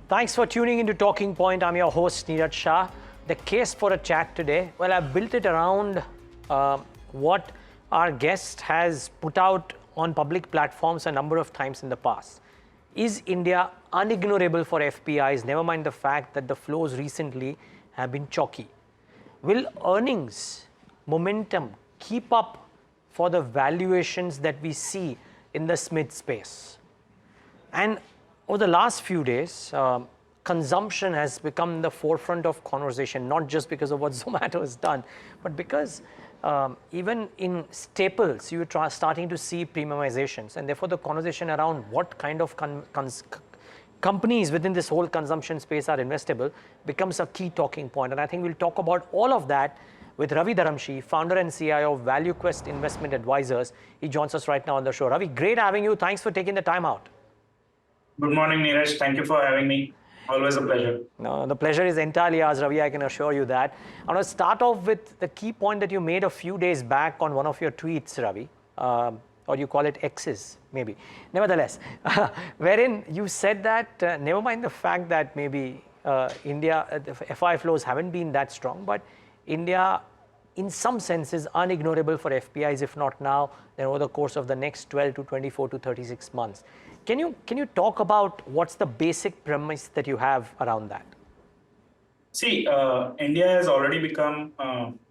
Thanks for tuning into Talking Point. I'm your host, Niraj Shah. The case for a chat today, well, I've built it around what our guest has put out on public platforms a number of times in the past. Is India unignorable for FPIs? Never mind the fact that the flows recently have been chalky. Will earnings momentum keep up for the valuations that we see in the SMID space? And over the last few days, consumption has become the forefront of conversation, not just because of what Zomato has done, but because even in staples, you are starting to see premiumizations, and therefore the conversation around what kind of companies within this whole consumption space are investable becomes a key talking point. And I think we'll talk about all of that with Ravi Dharamshi, founder and CIO of ValueQuest Investment Advisors. He joins us right now on the show. Ravi, great having you. Thanks for taking the time out. Good morning, Niraj. Thank you for having me. Always a pleasure. No, the pleasure is entirely ours, Ravi. I can assure you that. I want to start off with the key point that you made a few days back on one of your tweets, Ravi, or you call it X's, maybe. Nevertheless, wherein you said that never mind the fact that maybe India, the FI flows haven't been that strong, but India, in some sense, is unignorable for FPIs, if not now, then over the course of the next 12 to 24 to 36 months. Can you talk about what's the basic premise that you have around that? See, India has already become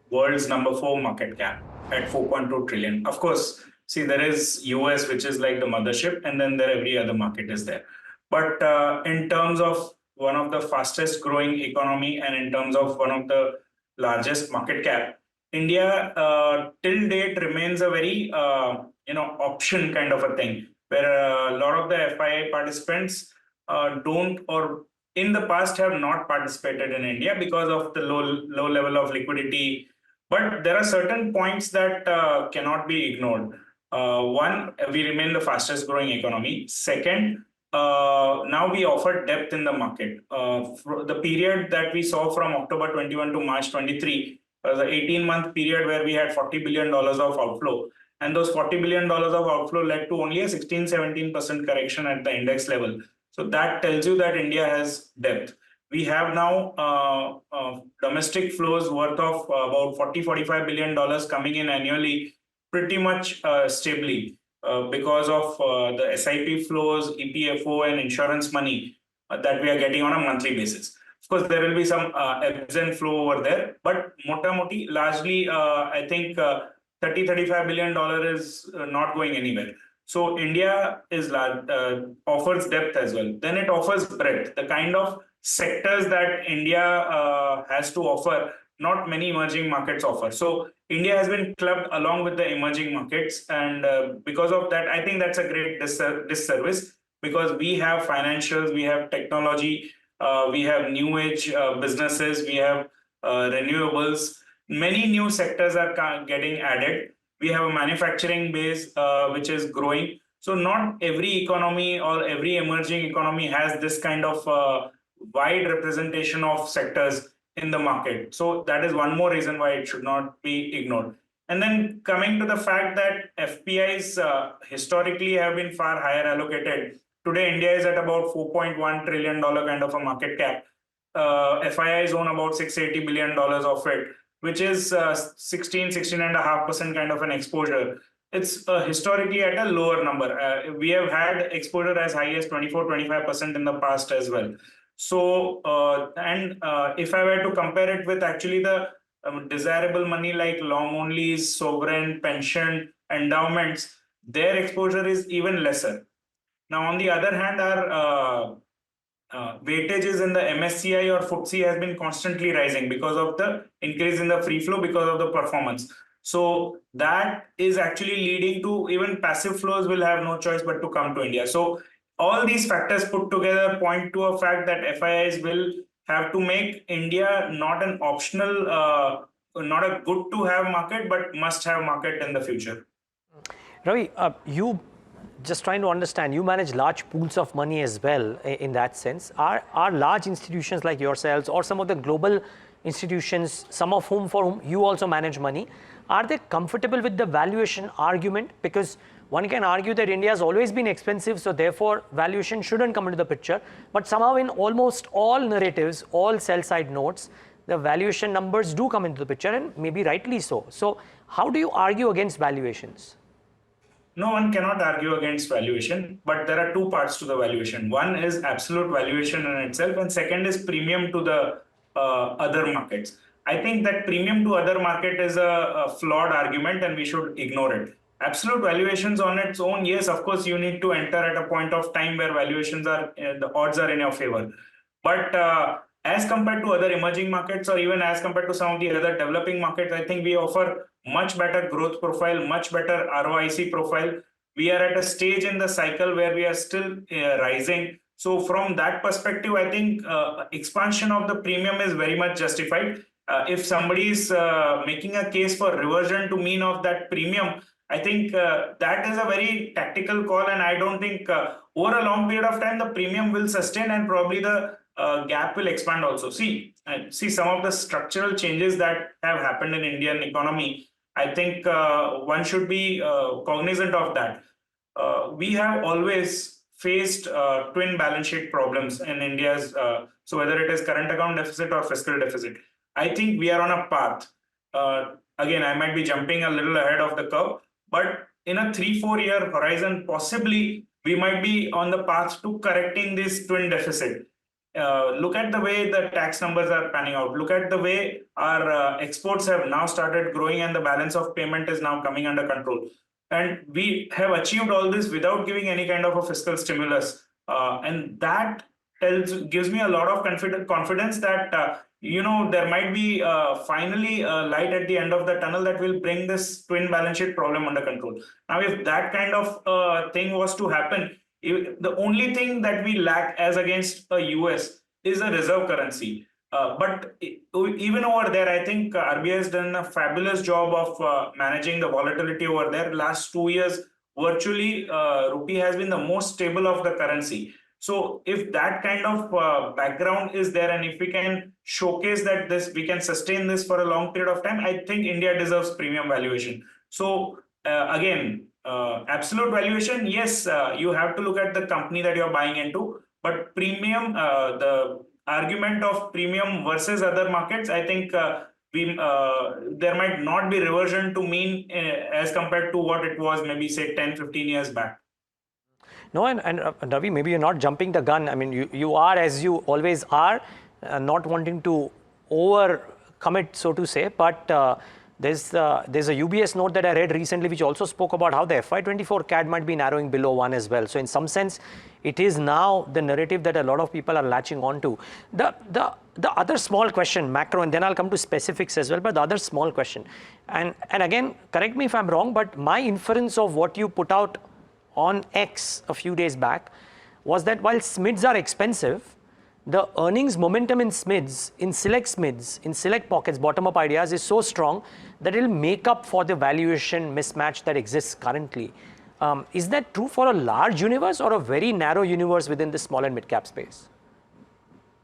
world's #4 market cap at 4.2 trillion. Of course, see, there is US, which is like the mothership, and then every other market is there. But in terms of one of the fastest growing economy and in terms of one of the largest market cap, India till date remains a very option kind of a thing, where a lot of the FII participants don't, or in the past have not participated in India because of the low level of liquidity. But there are certain points that cannot be ignored. One, we remain the fastest growing economy. Second, now we offer depth in the market. The period that we saw from October 21 to March 23 was an 18-month period where we had $40 billion of outflow. And those $40 billion of outflow led to only a 16-17% correction at the index level. So that tells you that India has depth. We have now domestic flows worth of about $40-45 billion coming in annually, pretty much stably because of the SIP flows, EPFO, and insurance money that we are getting on a monthly basis. Of course, there will be some ebbs and flow over there, but moti, largely, I think $30-35 billion is not going anywhere. So India is offers depth as well. Then it offers breadth. The kind of sectors that India has to offer, not many emerging markets offer. So India has been clubbed along with the emerging markets, and because of that, I think that's a great disservice, because we have financials, we have technology, we have new age businesses, we have renewables. Many new sectors are getting added. We have a manufacturing base which is growing. So not every economy or every emerging economy has this kind of wide representation of sectors in the market. So that is one more reason why it should not be ignored. And then coming to the fact that FPIs historically have been far higher allocated. Today, India is at about $4.1 trillion kind of a market cap. FIIs own about $680 billion of it, which is 16.5% kind of an exposure. It's historically at a lower number. We have had exposure as high as 24-25% in the past as well. So, if I were to compare it with actually the desirable money like long onlys, sovereign, pension, endowments, their exposure is even lesser. Now, on the other hand, our weightages in the MSCI or FTSE has been constantly rising because of the increase in the free flow, because of the performance. So that is actually leading to even passive flows will have no choice but to come to India. So all these factors put together point to a fact that FIIs will have to make India not an optional, not a good to have market, but must have market in the future. Ravi, you just trying to understand, you manage large pools of money as well in that sense. Are large institutions like yourselves or some of the global institutions, some of whom for whom you also manage money, are they comfortable with the valuation argument? Because One can argue that India has always been expensive, so therefore valuation shouldn't come into the picture. But somehow in almost all narratives, all sell-side notes, the valuation numbers do come into the picture, and maybe rightly so. So how do you argue against valuations? No one cannot argue against valuation, but there are two parts to the valuation. One is absolute valuation in itself, and second is premium to the other markets. I think that premium to other market is a flawed argument, and we should ignore it. Absolute valuations on its own, yes, of course, you need to enter at a point of time where valuations are the odds are in your favor. But as compared to other emerging markets, or even as compared to some of the other developing markets, I think we offer much better growth profile, much better ROIC profile. We are at a stage in the cycle where we are still rising. So from that perspective, I think expansion of the premium is very much justified. If somebody is making a case for reversion to mean of that premium, I think that is a very tactical call, and I don't think over a long period of time the premium will sustain, and probably the gap will expand also. See some of the structural changes that have happened in Indian economy. I think one should be cognizant of that. We have always faced twin balance sheet problems in India's, so whether it is current account deficit or fiscal deficit. I think we are on a path. Again, I might be jumping a little ahead of the curve, but in a 3-4 year horizon, possibly we might be on the path to correcting this twin deficit. Look at the way the tax numbers are panning out. Look at the way our exports have now started growing, and the balance of payment is now coming under control. And we have achieved all this without giving any kind of a fiscal stimulus. And that gives me a lot of confidence that there might be finally a light at the end of the tunnel that will bring this twin balance sheet problem under control. Now, if that kind of thing was to happen, the only thing that we lack as against a US is a reserve currency. But even over there, I think RBI has done a fabulous job of managing the volatility over there. Last 2 years, virtually, rupee has been the most stable of the currency. So if that kind of background is there, and if we can showcase that we can sustain this for a long period of time, I think India deserves premium valuation. So again, absolute valuation, yes, you have to look at the company that you're buying into, but premium, the argument of premium versus other markets, I think there might not be reversion to mean as compared to what it was maybe say 10-15 years back. No, and Ravi, maybe you're not jumping the gun. I mean, you are, as you always are, not wanting to over commit, so to say, but there's a UBS note that I read recently which also spoke about how the FY24 CAD might be narrowing below 1 as well. So in some sense, it is now the narrative that a lot of people are latching on to. The other small question, macro, and then I'll come to specifics as well, but the other small question, and again, correct me if I'm wrong, but my inference of what you put out on X a few days back was that while SMIDs are expensive, the earnings momentum in SMIDs, in select pockets, bottom-up ideas is so strong that it will make up for the valuation mismatch that exists currently. Is that true for a large universe or a very narrow universe within the small and mid-cap space?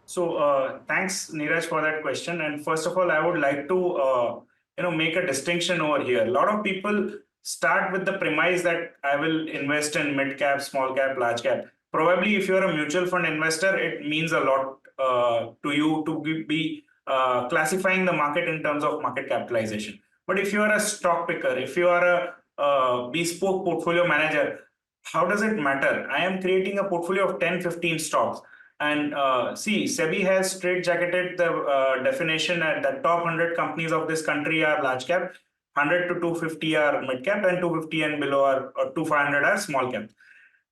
So thanks, Niraj, for that question. And first of all, I would like to make a distinction over here. A lot of people start with the premise that I will invest in mid-cap, small-cap, large-cap. Probably if you're a mutual fund investor, it means a lot to you to be classifying the market in terms of market capitalization. But if you are a stock picker, if you are a bespoke portfolio manager, how does it matter? I am creating a portfolio of 10, 15 stocks. And SEBI has straitjacketed the definition that the top 100 companies of this country are large cap, 100 to 250 are mid cap, and 250 and below are, or 500 are small cap.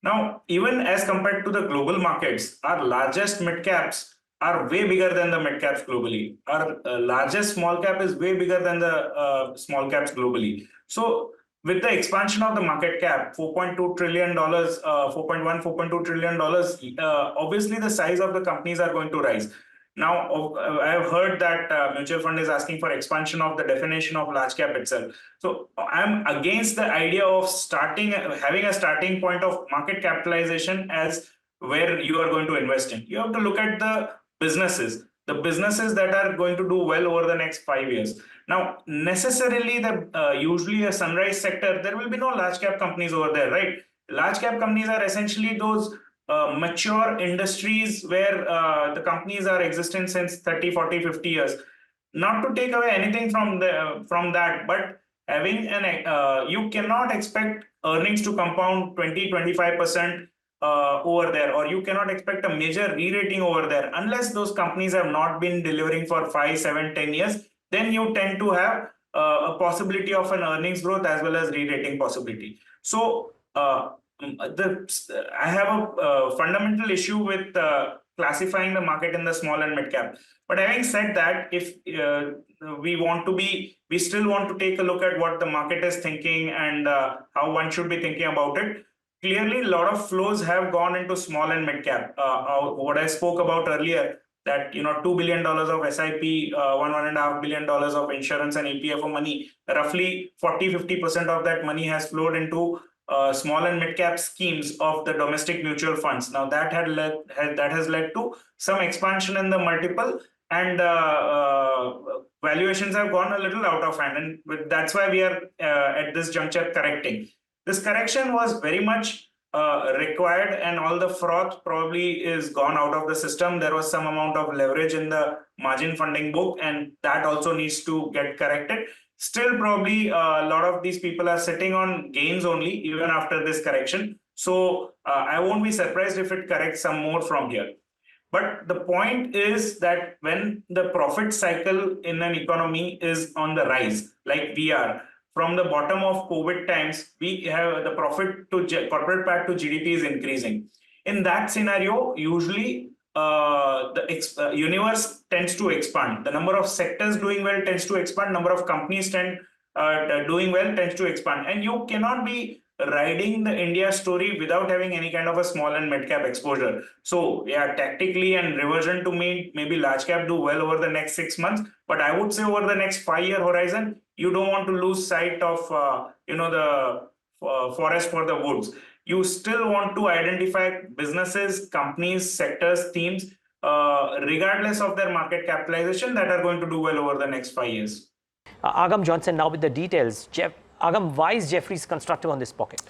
Now, even as compared to the global markets, our largest mid caps are way bigger than the mid caps globally. Our largest small cap is way bigger than the small caps globally. So with the expansion of the market cap, $4.2 trillion, 4.2 trillion dollars, obviously the size of the companies are going to rise. Now, I have heard that mutual fund is asking for expansion of the definition of large cap itself. So I'm against the idea of having a starting point of market capitalization as where you are going to invest in. You have to look at the businesses. the businesses that are going to do well over the next 5 years. Now, necessarily, usually a sunrise sector, there will be no large cap companies over there, right? Large cap companies are essentially those mature industries where the companies are existing since 30, 40, 50 years. Not to take away anything from that, but having you cannot expect earnings to compound 20-25% over there, or you cannot expect a major re-rating over there unless those companies have not been delivering for 5, 7, 10 years. Then you tend to have a possibility of an earnings growth as well as re-rating possibility. So I have a fundamental issue with classifying the market in the small and mid cap. But having said that, if we still want to take a look at what the market is thinking and how one should be thinking about it. Clearly, a lot of flows have gone into small and mid cap. What I spoke about earlier, that $2 billion of SIP, $1.5 billion of insurance and EPFO money, roughly 40-50% of that money has flowed into small and mid cap schemes of the domestic mutual funds. Now that has led to some expansion in the multiple, and valuations have gone a little out of hand, and that's why we are at this juncture correcting. This correction was very much required, and all the froth probably is gone out of the system. There was some amount of leverage in the margin funding book, and that also needs to get corrected. Still, probably a lot of these people are sitting on gains only, even after this correction. So I won't be surprised if it corrects some more from here. But the point is that when the profit cycle in an economy is on the rise, like we are, from the bottom of COVID times, we have the profit to corporate PAT to GDP is increasing. In that scenario, usually the universe tends to expand. The number of sectors doing well tends to expand. Number of companies doing well tends to expand. And you cannot be riding the India story without having any kind of a small and mid cap exposure. So yeah, tactically and reversion to mean maybe large cap do well over the next 6 months. But I would say over the next 5-year horizon, you don't want to lose sight of the forest for the woods. You still want to identify businesses, companies, sectors, themes, regardless of their market capitalization, that are going to do well over the next 5 years. Agam Johnson now with the details. Agam, why is Jefferies constructive on this pocket?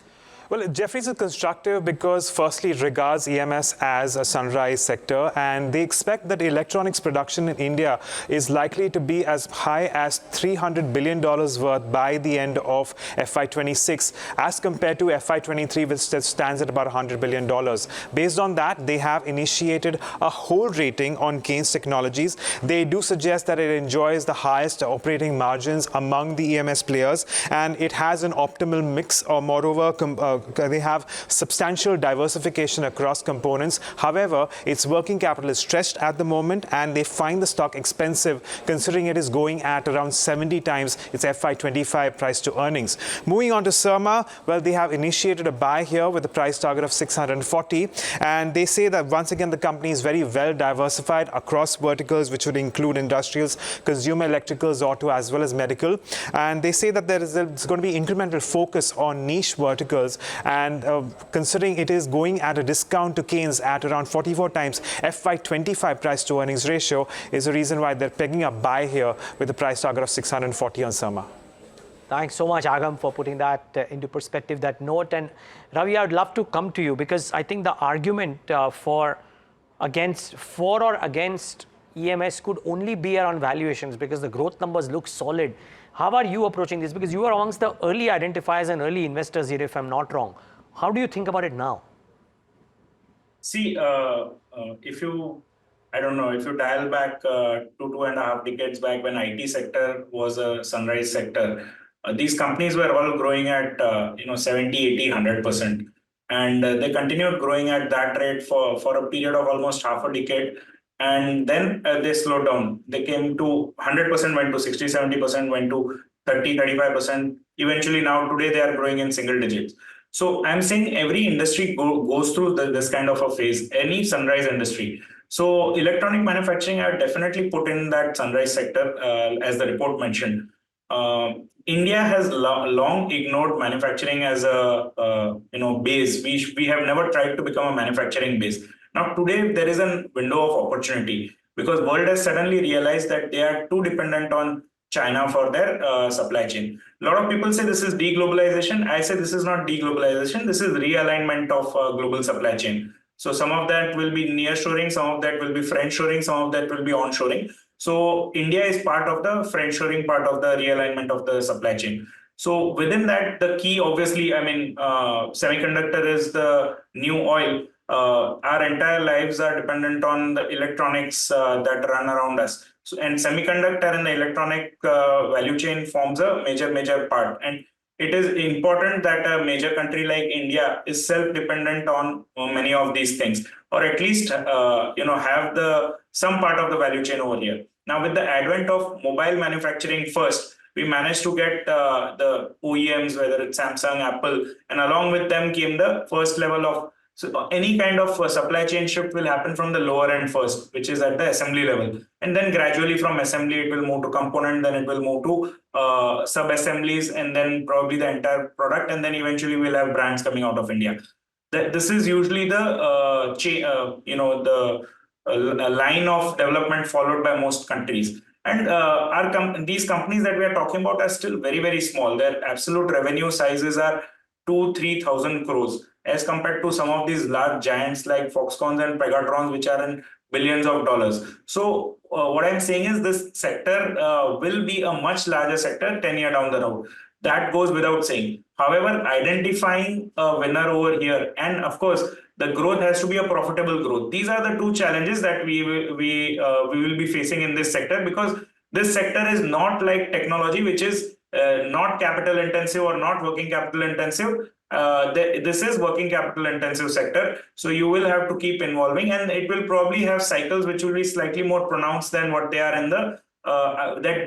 Well, Jefferies is constructive because firstly it regards EMS as a sunrise sector, and they expect that electronics production in India is likely to be as high as $300 billion worth by the end of FY26 as compared to FY23, which stands at about $100 billion. Based on that, they have initiated a hold rating on Kaynes Technologies. They do suggest that it enjoys the highest operating margins among the EMS players, and it has an optimal mix, or moreover, they have substantial diversification across components. However, its working capital is stretched at the moment, and they find the stock expensive considering it is going at around 70 times its FY25 price to earnings. Moving on to Surma, well, they have initiated a buy here with a price target of 640, and they say that once again the company is very well diversified across verticals, which would include industrials, consumer electricals, auto, as well as medical. And they say that there's going to be incremental focus on niche verticals, and considering it is going at a discount to Kaynes at around 44 times FY25 price to earnings ratio, is the reason why they're pegging a buy here with a price target of 640 on Surma. Thanks so much, Agam, for putting that into perspective, that note. And Ravi, I'd love to come to you because I think the argument for or against EMS could only be around valuations because the growth numbers look solid. How are you approaching this? Because you are amongst the early identifiers and early investors here, if I'm not wrong. How do you think about it now? See, if you dial back 2.5 decades back when IT sector was a sunrise sector, these companies were all growing at 70, 80, 100%. And they continued growing at that rate for a period of almost half a decade. And then they slowed down. They came to 100%, went to 60, 70%, went to 30, 35%. Eventually now today they are growing in single digits. So I'm saying every industry goes through this kind of a phase, any sunrise industry. So electronic manufacturing, I definitely put in that sunrise sector, as the report mentioned. India has long ignored manufacturing as a base. We have never tried to become a manufacturing base. Now today there is a window of opportunity. because world has suddenly realized that they are too dependent on China for their supply chain. A lot of people say this is deglobalization. I say this is not deglobalization. This is realignment of global supply chain. So some of that will be nearshoring, some of that will be friendshoring, some of that will be onshoring. So India is part of the friendshoring part of the realignment of the supply chain. So within that, the key, obviously, I mean, semiconductor is the new oil. Our entire lives are dependent on the electronics that run around us. So, and semiconductor and the electronic value chain forms a major part. And it is important that a major country like India is self-dependent on many of these things, or at least have the some part of the value chain over here. Now, with the advent of mobile manufacturing first, we managed to get the OEMs, whether it's Samsung, Apple, and along with them came the first level of, so any kind of supply chain shift will happen from the lower end first, which is at the assembly level. And then gradually from assembly, it will move to component, then it will move to sub-assemblies, and then probably the entire product. And then eventually we'll have brands coming out of India. This is usually the line of development followed by most countries. And these companies that we are talking about are still very small. Their absolute revenue sizes are 2,000-3,000 crores, as compared to some of these large giants like Foxcons and Pegatrons, which are in billions of dollars. So what I'm saying is this sector will be a much larger sector 10 years down the road. That goes without saying. However, identifying a winner over here, and of course, the growth has to be a profitable growth. These are the two challenges that we will be facing in this sector, because this sector is not like technology, which is not capital intensive or not working capital intensive. This is working capital intensive sector, so you will have to keep involving, and it will probably have cycles which will be slightly more pronounced than what they are in the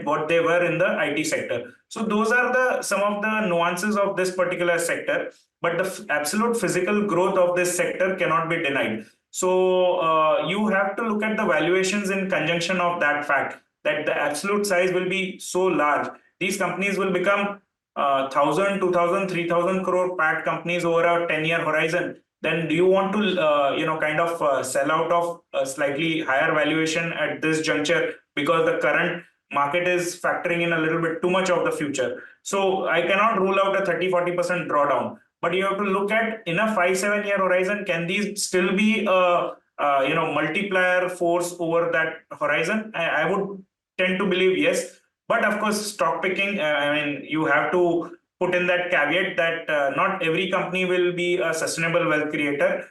what they were in the IT sector. So those are some of the nuances of this particular sector, but the absolute physical growth of this sector cannot be denied. So you have to look at the valuations in conjunction of that fact, that the absolute size will be so large. These companies will become 1,000, 2,000, 3,000 crore PAT companies over a 10-year horizon. Then do you want to sell out of a slightly higher valuation at this juncture, because the current market is factoring in a little bit too much of the future? So I cannot rule out a 30-40% drawdown, but you have to look at, in a 5-7 year horizon, can these still be a multiplier force over that horizon? I would tend to believe yes. But of course, stock picking, you have to put in that caveat that not every company will be a sustainable wealth creator.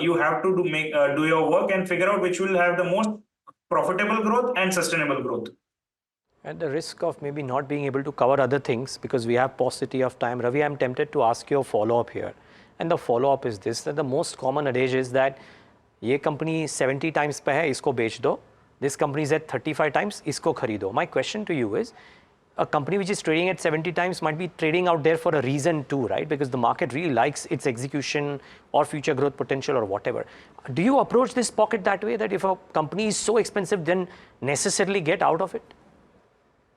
You have to do your work and figure out which will have the most profitable growth and sustainable growth. At the risk of maybe not being able to cover other things, because we have paucity of time, Ravi, I'm tempted to ask you a follow-up here. And the follow-up is this, that the most common adage is that ये company 70 times पे है, इसको बेच दो. This company is at 35 times, isko kharido. My question to you is, a company which is trading at 70 times might be trading out there for a reason too, right? Because the market really likes its execution or future growth potential or whatever. Do you approach this pocket that way, that if a company is so expensive, then necessarily get out of it?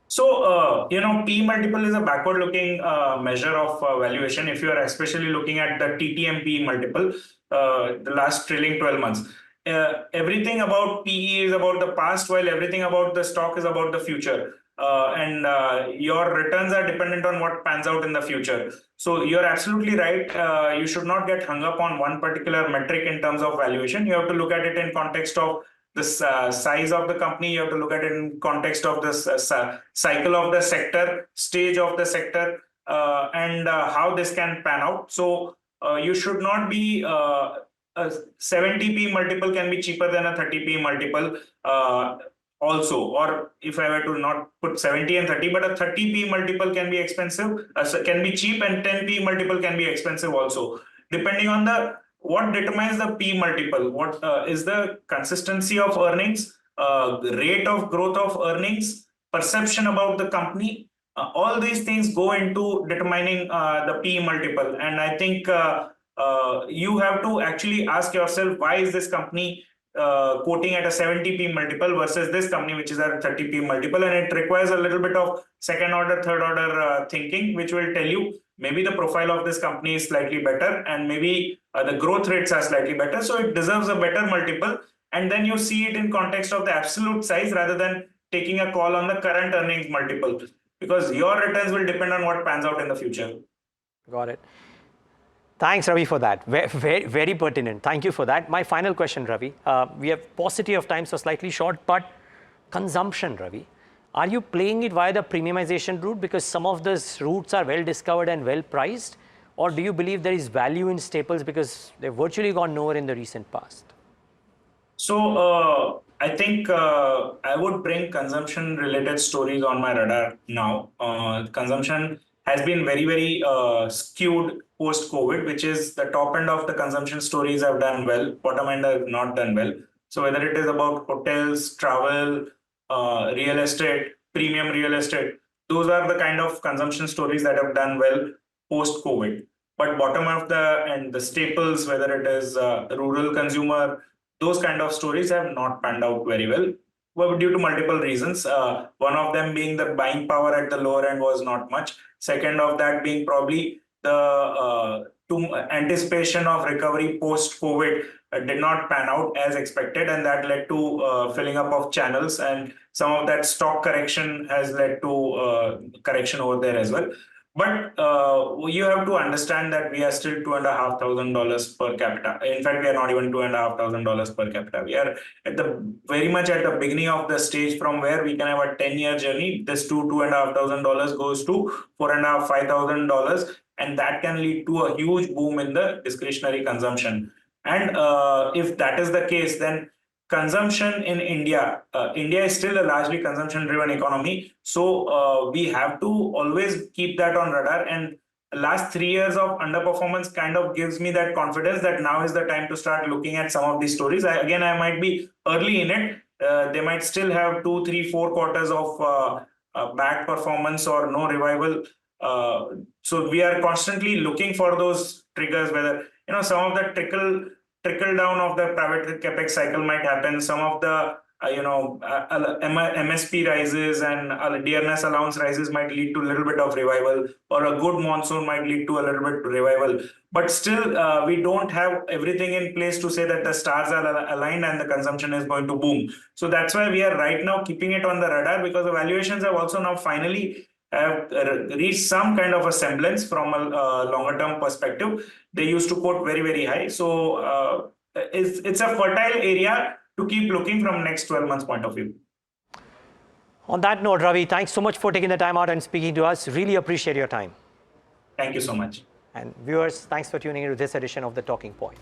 So, P multiple is a backward-looking measure of valuation. If you are especially looking at the TTM P multiple, the last trailing 12 months. Everything about PE is about the past, while everything about the stock is about the future. Your returns are dependent on what pans out in the future. So you're absolutely right. You should not get hung up on one particular metric in terms of valuation. You have to look at it in context of this size of the company. You have to look at it in context of this cycle of the sector, stage of the sector, and how this can pan out. So you should not be a 70p multiple can be cheaper than a 30p multiple also. Or if I were to not put 70 and 30, but a 30p multiple can be expensive, can be cheap, and 10p multiple can be expensive also. Depending on what determines the P multiple, what is the consistency of earnings, the rate of growth of earnings, perception about the company. All these things go into determining the P multiple. And I think you have to actually ask yourself, why is this company quoting at a 70p multiple versus this company which is at a 30p multiple? And it requires a little bit of second order, third order thinking, which will tell you maybe the profile of this company is slightly better, and maybe the growth rates are slightly better, so it deserves a better multiple. and then you see it in context of the absolute size rather than taking a call on the current earnings multiple, because your returns will depend on what pans out in the future. Got it. Thanks, Ravi, for that. Very, very pertinent. Thank you for that. My final question, Ravi. We have paucity of time, so slightly short, but consumption, Ravi. Are you playing it via the premiumization route because some of these routes are well discovered and well priced? Or do you believe there is value in staples because they've virtually gone nowhere in the recent past? So I think I would bring consumption related stories on my radar now. Consumption has been very, very skewed post COVID, which is the top end of the consumption stories have done well, bottom end have not done well. So whether it is about hotels, travel, real estate, premium real estate, those are the kind of consumption stories that have done well post COVID. But bottom of the staples, whether it is rural consumer, those kind of stories have not panned out very well due to multiple reasons. One of them being the buying power at the lower end was not much. Second of that being probably the anticipation of recovery post-COVID did not pan out as expected, and that led to filling up of channels, and some of that stock correction has led to correction over there as well. But you have to understand that we are still $2,500 per capita. In fact, we are not even $2,500 per capita. We are at very much at the beginning of the stage from where we can have a 10-year journey. This $2,500 goes to $4,500, $5,000, and that can lead to a huge boom in the discretionary consumption. And if that is the case, then consumption in India, India is still a largely consumption-driven economy. So we have to always keep that on radar. And last 3 years of underperformance kind of gives me that confidence that now is the time to start looking at some of these stories. I might be early in it. They might still have 2, 3, 4 quarters of bad performance or no revival. So we are constantly looking for those triggers, whether some of the trickle down of the private capex cycle might happen. Some of the MSP rises and dearness allowance rises might lead to a little bit of revival, or a good monsoon might lead to a little bit revival. But still, we don't have everything in place to say that the stars are aligned and the consumption is going to boom. So that's why we are right now keeping it on the radar, because the valuations have also now finally have reached some kind of a semblance from a longer term perspective. They used to quote very, very high. So it's a fertile area to keep looking from next 12 months point of view. On that note, Ravi, thanks so much for taking the time out and speaking to us. Really appreciate your time. Thank you so much. And viewers, thanks for tuning into this edition of The Talking Point.